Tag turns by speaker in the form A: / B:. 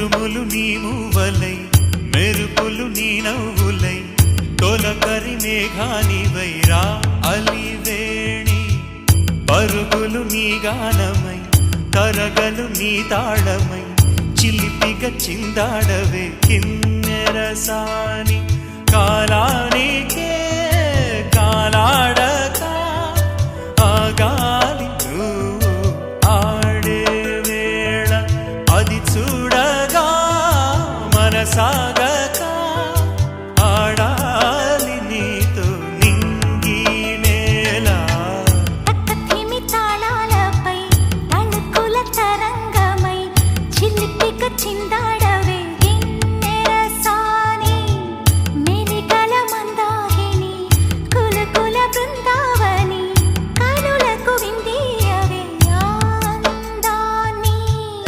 A: ఉరుములు నీ మూవలై మెరుపులు నీ నవ్వులై తొలకరి మేఘానివైరా అలివేణి పరుగులు నీ గానమై తరగలు నీ తాళమై చిలిపిగ చిందాడవే కిన్నెరసాని కాలానికే కాలాడక ఆగాలి నువ్వు ఆడే వేళ అది చూడగా మనసాగ